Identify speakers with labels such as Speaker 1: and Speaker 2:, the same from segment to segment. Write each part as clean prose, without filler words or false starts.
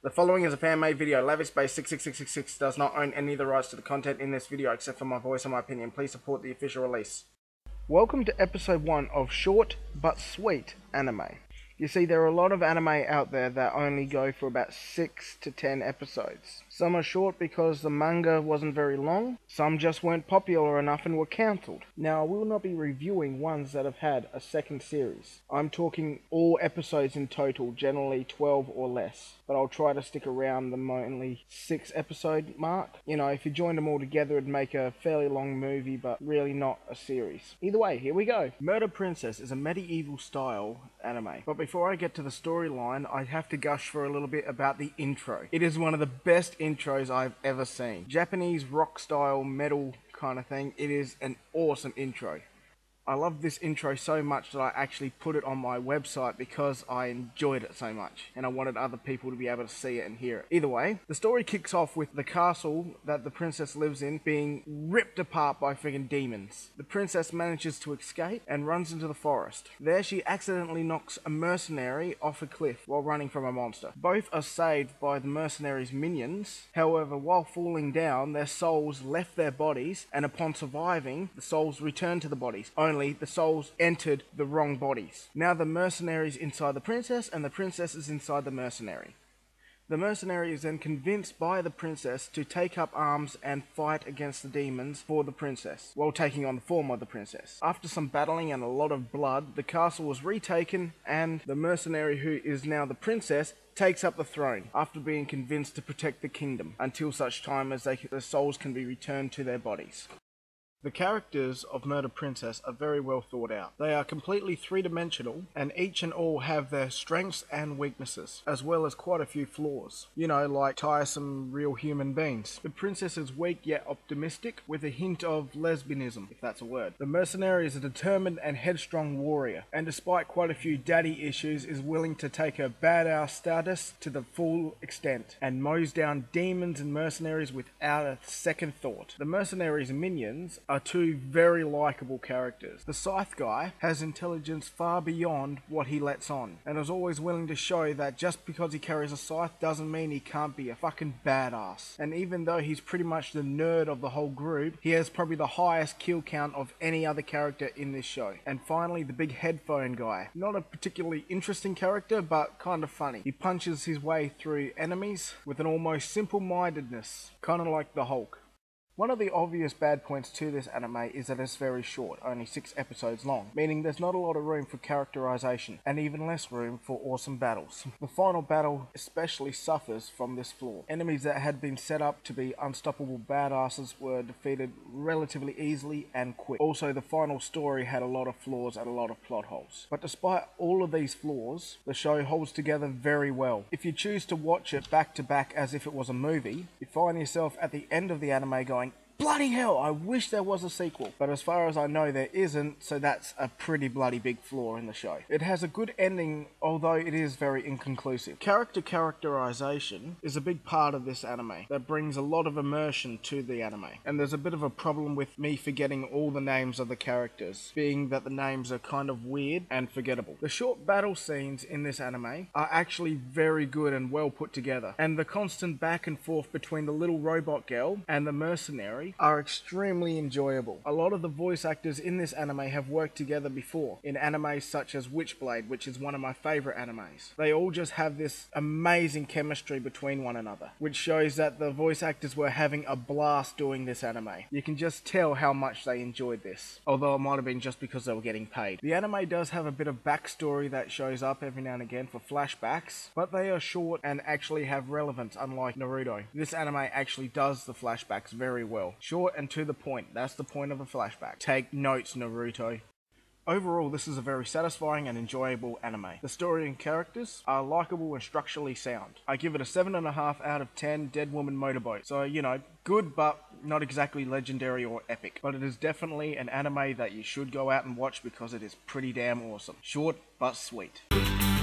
Speaker 1: The following is a fan-made video. Lavispace 66666 does not own any of the rights to the content in this video except for my voice and my opinion. Please support the official release. Welcome to episode 1 of Short But Sweet Anime. You see, there are a lot of anime out there that only go for about 6 to 10 episodes. Some are short because the manga wasn't very long, some just weren't popular enough and were cancelled. Now, I will not be reviewing ones that have had a second series. I'm talking all episodes in total, generally 12 or less. But I'll try to stick around the only 6 episode mark. You know, if you joined them all together, it'd make a fairly long movie, but really not a series. Either way, here we go. Murder Princess is a medieval style anime. But before I get to the storyline, I have to gush for a little bit about the intro. It is one of the best intros I've ever seen. Japanese rock style metal kind of thing. It is an awesome intro. I love this intro so much that I actually put it on my website because I enjoyed it so much and I wanted other people to be able to see it and hear it. Either way, the story kicks off with the castle that the princess lives in being ripped apart by friggin' demons. The princess manages to escape and runs into the forest. There she accidentally knocks a mercenary off a cliff while running from a monster. Both are saved by the mercenary's minions. However, while falling down, their souls left their bodies, and upon surviving, the souls returned to the bodies. Only the souls entered the wrong bodies. Now the mercenary is inside the princess and the princess is inside the mercenary. The mercenary is then convinced by the princess to take up arms and fight against the demons for the princess, while taking on the form of the princess. After some battling and a lot of blood, the castle was retaken and the mercenary, who is now the princess, takes up the throne after being convinced to protect the kingdom until such time as their souls can be returned to their bodies. The characters of Murder Princess are very well thought out. They are completely three-dimensional, and each and all have their strengths and weaknesses, as well as quite a few flaws. You know, like tiresome real human beings. The princess is weak yet optimistic, with a hint of lesbianism, if that's a word. The mercenary is a determined and headstrong warrior, and despite quite a few daddy issues, is willing to take her badass status to the full extent, and mows down demons and mercenaries without a second thought. The mercenaries' minions are two very likable characters. The scythe guy has intelligence far beyond what he lets on, and is always willing to show that just because he carries a scythe doesn't mean he can't be a fucking badass. And even though he's pretty much the nerd of the whole group, he has probably the highest kill count of any other character in this show. And finally, the big headphone guy. Not a particularly interesting character, but kind of funny. He punches his way through enemies with an almost simple-mindedness, kind of like the Hulk. One of the obvious bad points to this anime is that it's very short, only 6 episodes long, meaning there's not a lot of room for characterization, and even less room for awesome battles. The final battle especially suffers from this flaw. Enemies that had been set up to be unstoppable badasses were defeated relatively easily and quick. Also, the final story had a lot of flaws and a lot of plot holes. But despite all of these flaws, the show holds together very well. If you choose to watch it back to back as if it was a movie, you find yourself at the end of the anime going, bloody hell, I wish there was a sequel. But as far as I know, there isn't, so that's a pretty bloody big flaw in the show. It has a good ending, although it is very inconclusive. Characterization is a big part of this anime that brings a lot of immersion to the anime. And there's a bit of a problem with me forgetting all the names of the characters, being that the names are kind of weird and forgettable. The short battle scenes in this anime are actually very good and well put together. And the constant back and forth between the little robot girl and the mercenary are extremely enjoyable. A lot of the voice actors in this anime have worked together before in animes such as Witchblade, which is one of my favorite animes. They all just have this amazing chemistry between one another, which shows that the voice actors were having a blast doing this anime. You can just tell how much they enjoyed this, although it might have been just because they were getting paid. The anime does have a bit of backstory that shows up every now and again for flashbacks, but they are short and actually have relevance, unlike Naruto. This anime actually does the flashbacks very well. Short and to the point. That's the point of a flashback. Take notes, Naruto. Overall, this is a very satisfying and enjoyable anime. The story and characters are likable and structurally sound. I give it a 7.5 out of 10 Dead Woman Motorboat. So, you know, good but not exactly legendary or epic. But it is definitely an anime that you should go out and watch because it is pretty damn awesome. Short but sweet.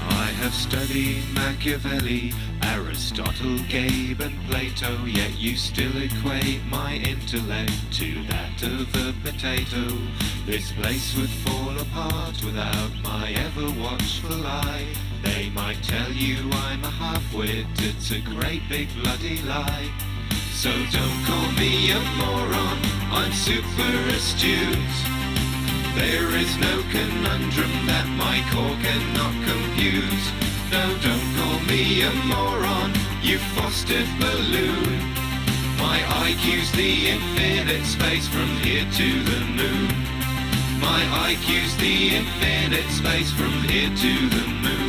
Speaker 2: I have studied Machiavelli, Aristotle, Gabe and Plato, yet you still equate my intellect to that of a potato. This place would fall apart without my ever watchful eye. They might tell you I'm a half-wit, it's a great big bloody lie. So don't call me a moron, I'm super astute. There is no conundrum that my core cannot compute. No, don't call me a moron, you fostered balloon. My IQ's the infinite space from here to the moon. My IQ's the infinite space from here to the moon.